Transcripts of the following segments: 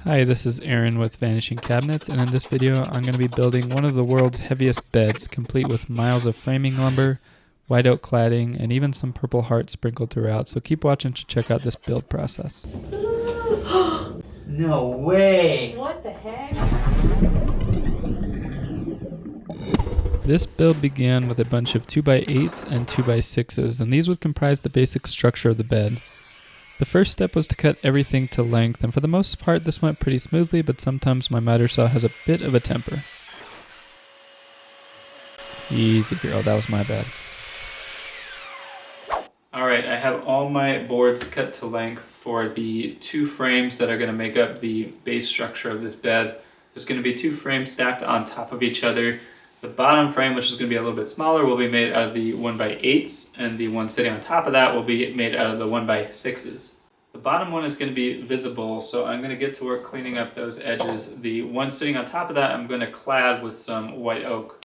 Hi, this is Aaron with Vanishing Cabinets, and in this video I'm going to be building one of the world's heaviest beds, complete with miles of framing lumber, white oak cladding, and even some purple heart sprinkled throughout, so keep watching to check out this build process. No way! What the heck? This build began with a bunch of 2x8s and 2x6s, and these would comprise the basic structure of the bed. The first step was to cut everything to length, and for the most part this went pretty smoothly, but sometimes my miter saw has a bit of a temper. Easy girl, that was my bad. Alright, I have all my boards cut to length for the two frames that are going to make up the base structure of this bed. There's going to be two frames stacked on top of each other. The bottom frame, which is going to be a little bit smaller, will be made out of the 1x8s, and the one sitting on top of that will be made out of the 1x6s. The bottom one is going to be visible, so I'm going to get to work cleaning up those edges. The one sitting on top of that I'm going to clad with some white oak.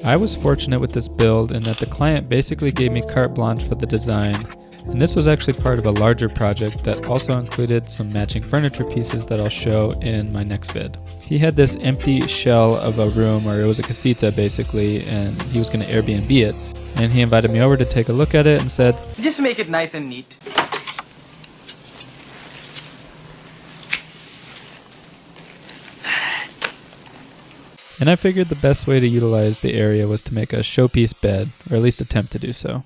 I was fortunate with this build in that the client basically gave me carte blanche for the design. And this was actually part of a larger project that also included some matching furniture pieces that I'll show in my next vid. He had this empty shell of a room, or it was a casita basically, and he was going to Airbnb it. And he invited me over to take a look at it and said, Just make it nice and neat. and I figured the best way to utilize the area was to make a showpiece bed, or at least attempt to do so.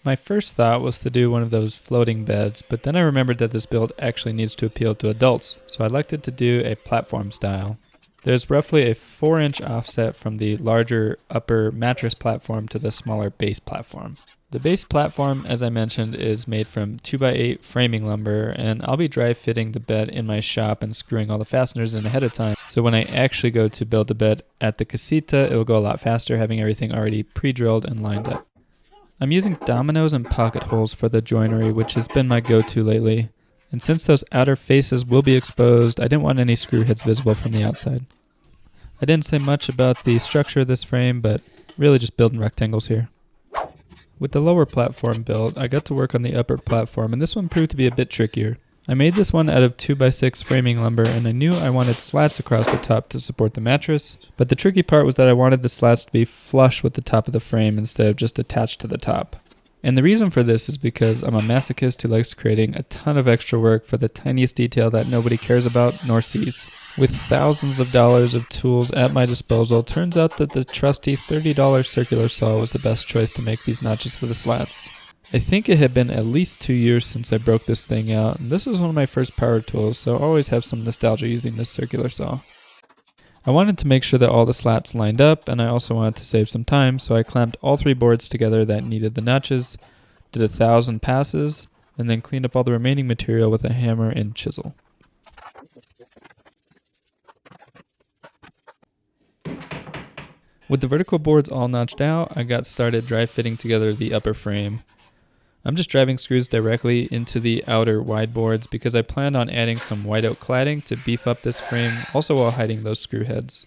My first thought was to do one of those floating beds, but then I remembered that this build actually needs to appeal to adults, so I elected to do a platform style. There's roughly a 4-inch offset from the larger upper mattress platform to the smaller base platform. The base platform, as I mentioned, is made from 2x8 framing lumber, and I'll be dry fitting the bed in my shop and screwing all the fasteners in ahead of time, so when I actually go to build the bed at the Casita, it will go a lot faster having everything already pre-drilled and lined up. I'm using dominoes and pocket holes for the joinery, which has been my go-to lately. And since those outer faces will be exposed, I didn't want any screw heads visible from the outside. I didn't say much about the structure of this frame, but really just building rectangles here. With the lower platform built, I got to work on the upper platform, and this one proved to be a bit trickier. I made this one out of 2x6 framing lumber, and I knew I wanted slats across the top to support the mattress, but the tricky part was that I wanted the slats to be flush with the top of the frame instead of just attached to the top. And the reason for this is because I'm a masochist who likes creating a ton of extra work for the tiniest detail that nobody cares about nor sees. With thousands of dollars of tools at my disposal, it turns out that the trusty $30 circular saw was the best choice to make these notches for the slats. I think it had been at least 2 years since I broke this thing out, and this was one of my first power tools, so I always have some nostalgia using this circular saw. I wanted to make sure that all the slats lined up, and I also wanted to save some time, so I clamped all 3 boards together that needed the notches, did 1,000 passes, and then cleaned up all the remaining material with a hammer and chisel. With the vertical boards all notched out, I got started dry fitting together the upper frame. I'm just driving screws directly into the outer wide boards because I planned on adding some white oak cladding to beef up this frame, also while hiding those screw heads.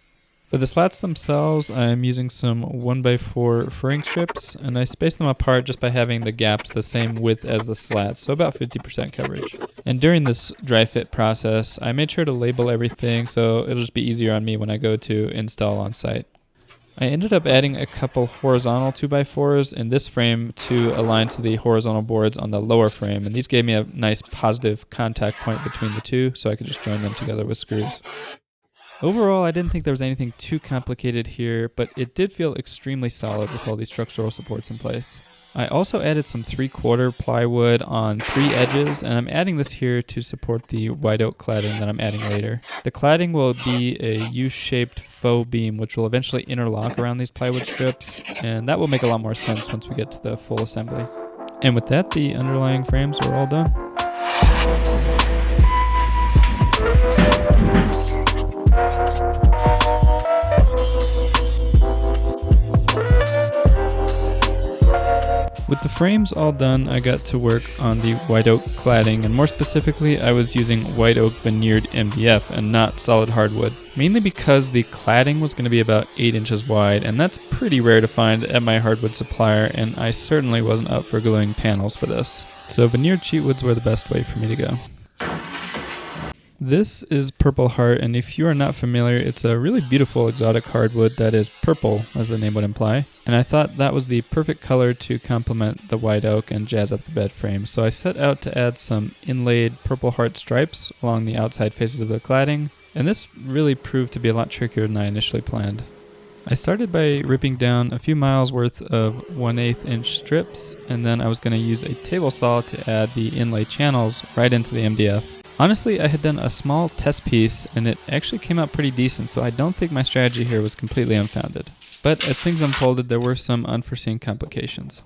For the slats themselves, I'm using some 1x4 furring strips, and I space them apart just by having the gaps the same width as the slats, so about 50% coverage. And during this dry fit process, I made sure to label everything so it'll just be easier on me when I go to install on site. I ended up adding a couple horizontal 2x4s in this frame to align to the horizontal boards on the lower frame, and these gave me a nice positive contact point between the two, so I could just join them together with screws. Overall, I didn't think there was anything too complicated here, but it did feel extremely solid with all these structural supports in place. I also added some 3/4 plywood on 3 edges, and I'm adding this here to support the white oak cladding that I'm adding later. The cladding will be a U-shaped faux beam which will eventually interlock around these plywood strips, and that will make a lot more sense once we get to the full assembly. And with that, the underlying frames are all done. With the frames all done, I got to work on the white oak cladding, and more specifically, I was using white oak veneered MDF and not solid hardwood, mainly because the cladding was going to be about 8 inches wide, and that's pretty rare to find at my hardwood supplier, and I certainly wasn't up for gluing panels for this. So veneered sheetwoods were the best way for me to go. This is purpleheart, and if you are not familiar, it's a really beautiful exotic hardwood that is purple, as the name would imply. And I thought that was the perfect color to complement the white oak and jazz up the bed frame. So I set out to add some inlaid purpleheart stripes along the outside faces of the cladding, and this really proved to be a lot trickier than I initially planned. I started by ripping down a few miles worth of 1/8 inch strips, and then I was going to use a table saw to add the inlay channels right into the MDF. Honestly, I had done a small test piece and it actually came out pretty decent, so I don't think my strategy here was completely unfounded. But as things unfolded, there were some unforeseen complications.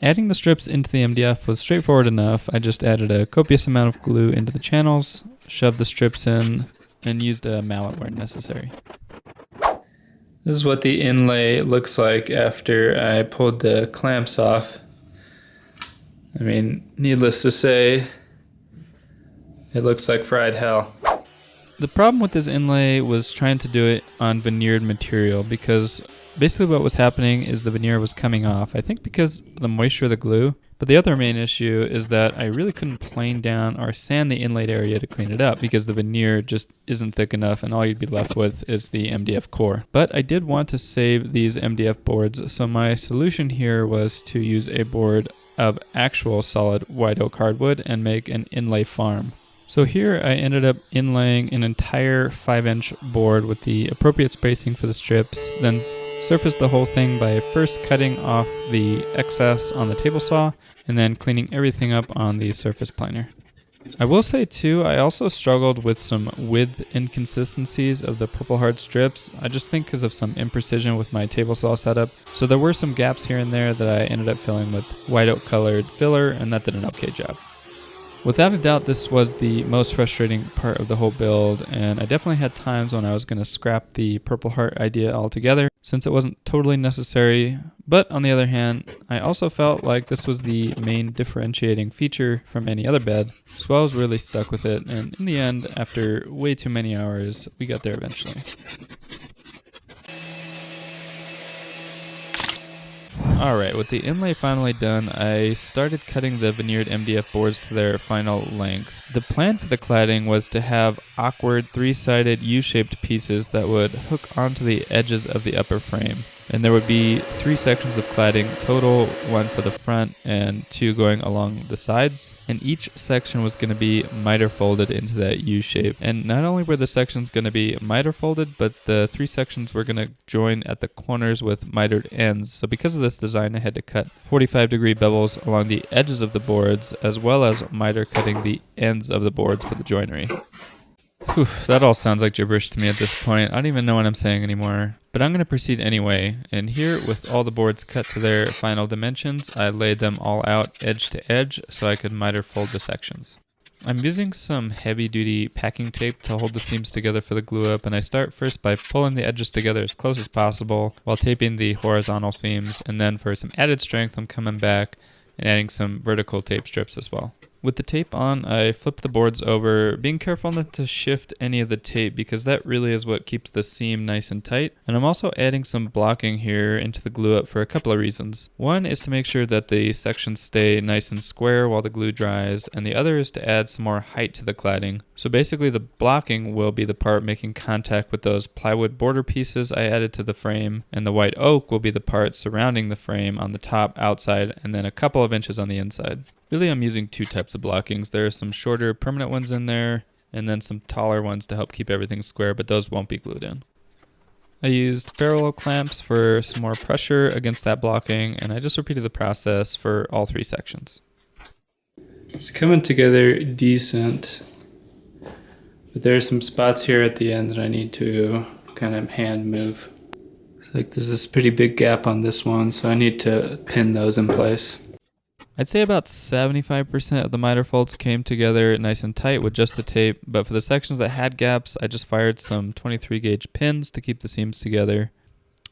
Adding the strips into the MDF was straightforward enough. I just added a copious amount of glue into the channels, shoved the strips in, and used a mallet where necessary. This is what the inlay looks like after I pulled the clamps off. I mean, needless to say, it looks like fried hell. The problem with this inlay was trying to do it on veneered material, because basically what was happening is the veneer was coming off, I think because of the moisture of the glue. But the other main issue is that I really couldn't plane down or sand the inlaid area to clean it up, because the veneer just isn't thick enough and all you'd be left with is the MDF core. But I did want to save these MDF boards, so my solution here was to use a board of actual solid white oak hardwood and make an inlay farm. So here I ended up inlaying an entire 5-inch board with the appropriate spacing for the strips, then surfaced the whole thing by first cutting off the excess on the table saw and then cleaning everything up on the surface planer. I will say too, I also struggled with some width inconsistencies of the purpleheart strips. I just think because of some imprecision with my table saw setup. So there were some gaps here and there that I ended up filling with white oak colored filler, and that did an okay job. Without a doubt, this was the most frustrating part of the whole build, and I definitely had times when I was going to scrap the purpleheart idea altogether, since it wasn't totally necessary. But on the other hand, I also felt like this was the main differentiating feature from any other bed, so I was really stuck with it, and in the end, after way too many hours, we got there eventually. Alright, with the inlay finally done, I started cutting the veneered MDF boards to their final length. The plan for the cladding was to have awkward 3-sided U-shaped pieces that would hook onto the edges of the upper frame. And there would be 3 sections of cladding total, 1 for the front and 2 going along the sides. And each section was going to be miter folded into that U shape. And not only were the sections going to be miter folded, but the 3 sections were going to join at the corners with mitered ends. So because of this design, I had to cut 45-degree bevels along the edges of the boards, as well as miter cutting the ends of the boards for the joinery. Whew, that all sounds like gibberish to me at this point. I don't even know what I'm saying anymore. But I'm going to proceed anyway, and here, with all the boards cut to their final dimensions, I laid them all out edge to edge so I could miter fold the sections. I'm using some heavy-duty packing tape to hold the seams together for the glue up, and I start first by pulling the edges together as close as possible while taping the horizontal seams, and then for some added strength I'm coming back and adding some vertical tape strips as well. With the tape on, I flip the boards over, being careful not to shift any of the tape because that really is what keeps the seam nice and tight. And I'm also adding some blocking here into the glue up for a couple of reasons. One is to make sure that the sections stay nice and square while the glue dries, and the other is to add some more height to the cladding. So basically the blocking will be the part making contact with those plywood border pieces I added to the frame, and the white oak will be the part surrounding the frame on the top, outside, and then a couple of inches on the inside. Really, I'm using 2 types of blockings. There are some shorter permanent ones in there, and then some taller ones to help keep everything square, but those won't be glued in. I used parallel clamps for some more pressure against that blocking, and I just repeated the process for all 3 sections. It's coming together decent, but there are some spots here at the end that I need to kind of hand move. It's like there's this pretty big gap on this one, so I need to pin those in place. I'd say about 75% of the miter folds came together nice and tight with just the tape, but for the sections that had gaps, I just fired some 23 gauge pins to keep the seams together.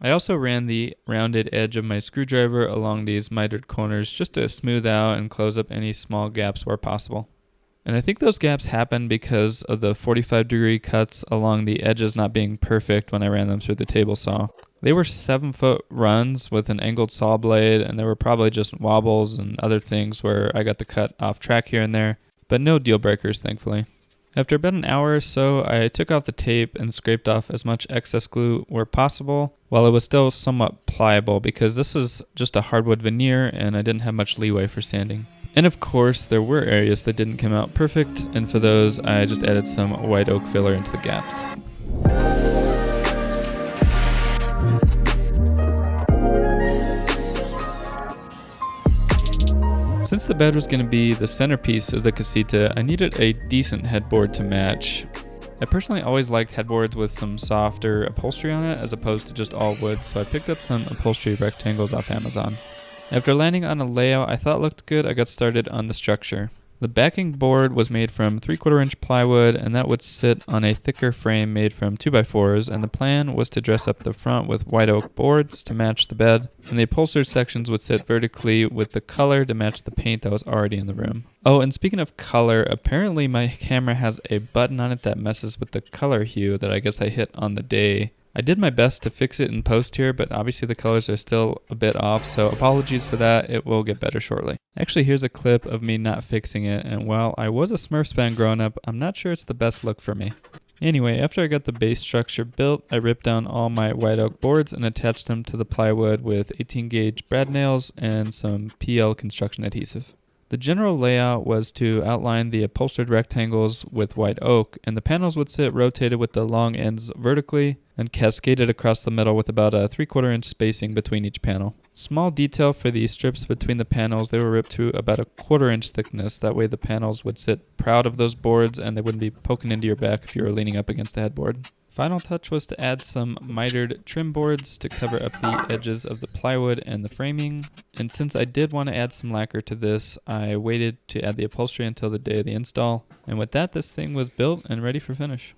I also ran the rounded edge of my screwdriver along these mitered corners just to smooth out and close up any small gaps where possible. And I think those gaps happened because of the 45-degree cuts along the edges not being perfect when I ran them through the table saw. They were 7-foot runs with an angled saw blade, and there were probably just wobbles and other things where I got the cut off track here and there, but no deal breakers, thankfully. After about an hour or so, I took off the tape and scraped off as much excess glue where possible, while it was still somewhat pliable because this is just a hardwood veneer and I didn't have much leeway for sanding. And of course, there were areas that didn't come out perfect, and for those, I just added some white oak filler into the gaps. Since the bed was going to be the centerpiece of the Casita, I needed a decent headboard to match. I personally always liked headboards with some softer upholstery on it as opposed to just all wood, so I picked up some upholstery rectangles off Amazon. After landing on a layout I thought looked good, I got started on the structure. The backing board was made from 3/4 inch plywood, and that would sit on a thicker frame made from 2x4s, and the plan was to dress up the front with white oak boards to match the bed, and the upholstered sections would sit vertically with the color to match the paint that was already in the room. Oh, and speaking of color, apparently my camera has a button on it that messes with the color hue that I guess I hit on the day. I did my best to fix it in post here, but obviously the colors are still a bit off, so apologies for that. It will get better shortly. Actually, here's a clip of me not fixing it, and while I was a Smurfs fan growing up, I'm not sure it's the best look for me. Anyway, after I got the base structure built, I ripped down all my white oak boards and attached them to the plywood with 18-gauge brad nails and some PL construction adhesive. The general layout was to outline the upholstered rectangles with white oak, and the panels would sit rotated with the long ends vertically and cascaded across the middle with about a 3/4 inch spacing between each panel. Small detail for the strips between the panels, they were ripped to about a 1/4 inch thickness. That way the panels would sit proud of those boards and they wouldn't be poking into your back if you were leaning up against the headboard. Final touch was to add some mitered trim boards to cover up the edges of the plywood and the framing. And since I did want to add some lacquer to this, I waited to add the upholstery until the day of the install. And with that, this thing was built and ready for finish.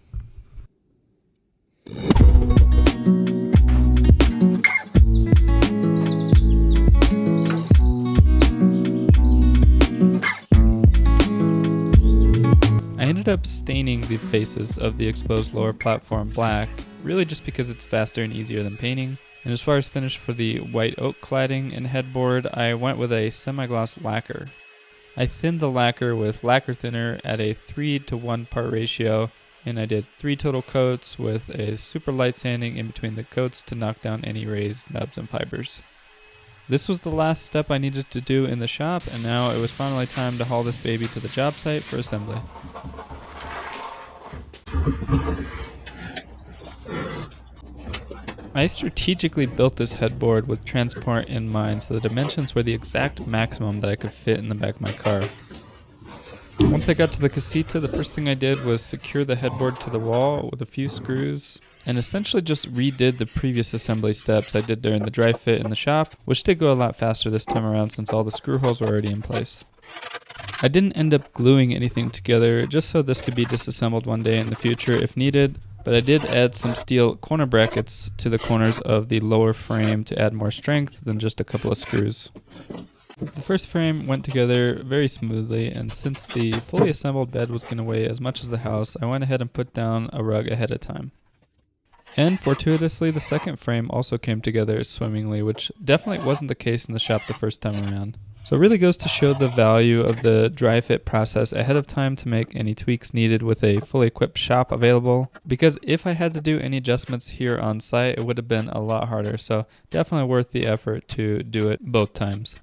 I ended up staining the faces of the exposed lower platform black, really just because it's faster and easier than painting. And as far as finish for the white oak cladding and headboard, I went with a semi-gloss lacquer. I thinned the lacquer with lacquer thinner at a 3-to-1 part ratio, and I did 3 total coats with a super light sanding in between the coats to knock down any raised nubs and fibers. This was the last step I needed to do in the shop, and now it was finally time to haul this baby to the job site for assembly. I strategically built this headboard with transport in mind, so the dimensions were the exact maximum that I could fit in the back of my car. Once I got to the Casita, the first thing I did was secure the headboard to the wall with a few screws, and essentially just redid the previous assembly steps I did during the dry fit in the shop, which did go a lot faster this time around since all the screw holes were already in place. I didn't end up gluing anything together just so this could be disassembled one day in the future if needed, but I did add some steel corner brackets to the corners of the lower frame to add more strength than just a couple of screws. The first frame went together very smoothly, and since the fully assembled bed was going to weigh as much as the house, I went ahead and put down a rug ahead of time. And fortuitously, the second frame also came together swimmingly, which definitely wasn't the case in the shop the first time around. So it really goes to show the value of the dry fit process ahead of time to make any tweaks needed with a fully equipped shop available, because if I had to do any adjustments here on site, it would have been a lot harder, so definitely worth the effort to do it both times.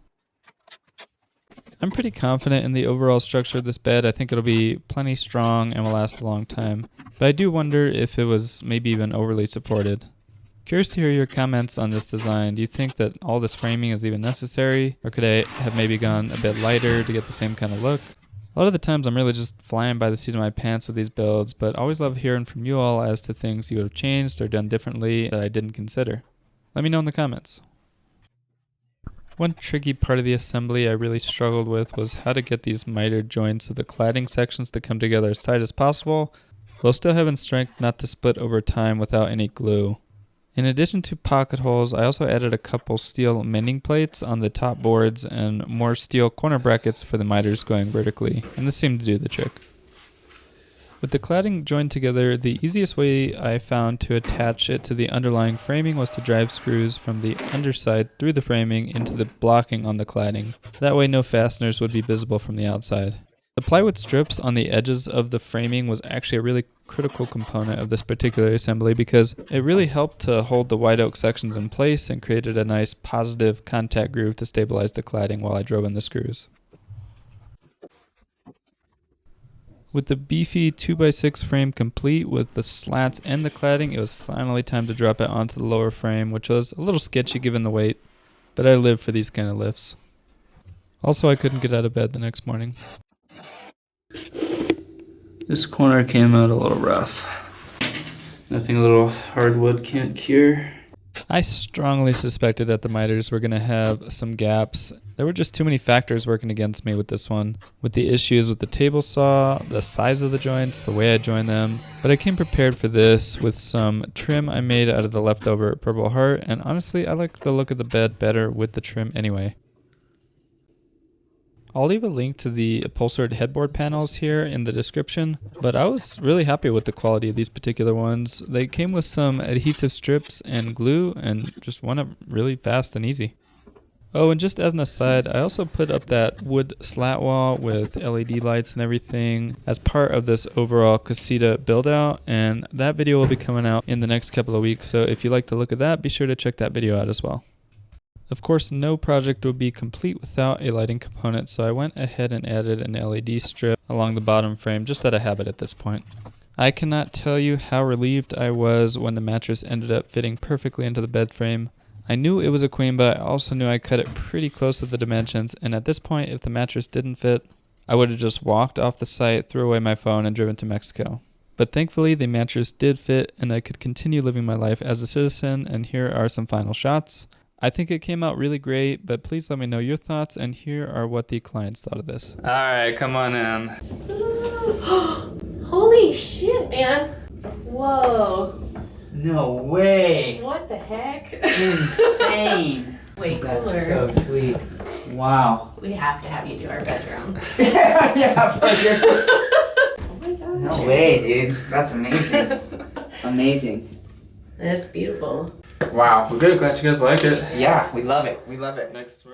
I'm pretty confident in the overall structure of this bed. I think it'll be plenty strong and will last a long time, but I do wonder if it was maybe even overly supported. Curious to hear your comments on this design. Do you think that all this framing is even necessary, or could I have maybe gone a bit lighter to get the same kind of look? A lot of the times I'm really just flying by the seat of my pants with these builds, but always love hearing from you all as to things you would have changed or done differently that I didn't consider. Let me know in the comments. One tricky part of the assembly I really struggled with was how to get these mitered joints of the cladding sections to come together as tight as possible, while still having strength not to split over time without any glue. In addition to pocket holes, I also added a couple steel mending plates on the top boards and more steel corner brackets for the miters going vertically, and this seemed to do the trick. With the cladding joined together, the easiest way I found to attach it to the underlying framing was to drive screws from the underside through the framing into the blocking on the cladding. That way no fasteners would be visible from the outside. The plywood strips on the edges of the framing was actually a really critical component of this particular assembly because it really helped to hold the white oak sections in place and created a nice positive contact groove to stabilize the cladding while I drove in the screws. With the beefy 2x6 frame complete with the slats and the cladding, it was finally time to drop it onto the lower frame, which was a little sketchy given the weight, but I live for these kind of lifts. Also, I couldn't get out of bed the next morning. This corner came out a little rough. Nothing a little hardwood can't cure. I strongly suspected that the miters were going to have some gaps. There were just too many factors working against me with this one, with the issues with the table saw, the size of the joints, the way I joined them. But I came prepared for this with some trim I made out of the leftover Purple Heart, and honestly, I like the look of the bed better with the trim anyway. I'll leave a link to the upholstered headboard panels here in the description, but I was really happy with the quality of these particular ones. They came with some adhesive strips and glue and just went up really fast and easy. Oh, and just as an aside, I also put up that wood slat wall with LED lights and everything as part of this overall Casita build out, and that video will be coming out in the next couple of weeks, so if you like the look of that, be sure to check that video out as well. Of course, no project would be complete without a lighting component, so I went ahead and added an LED strip along the bottom frame, just out of habit at this point. I cannot tell you how relieved I was when the mattress ended up fitting perfectly into the bed frame. I knew it was a queen, but I also knew I cut it pretty close to the dimensions, and at this point, if the mattress didn't fit, I would have just walked off the site, threw away my phone, and driven to Mexico. But thankfully, the mattress did fit, and I could continue living my life as a citizen, and here are some final shots. I think it came out really great, but please let me know your thoughts, and here are what the clients thought of this. Alright, come on in. Holy shit, man. Whoa. No way. What the heck? Insane. Way cooler. That's so sweet. Wow. We have to have you do our bedroom. Yeah, but Oh my gosh. no way, dude. That's amazing. Amazing. That's beautiful. Wow, we're good. Glad you guys like it. Yeah, we love it. We love it. Next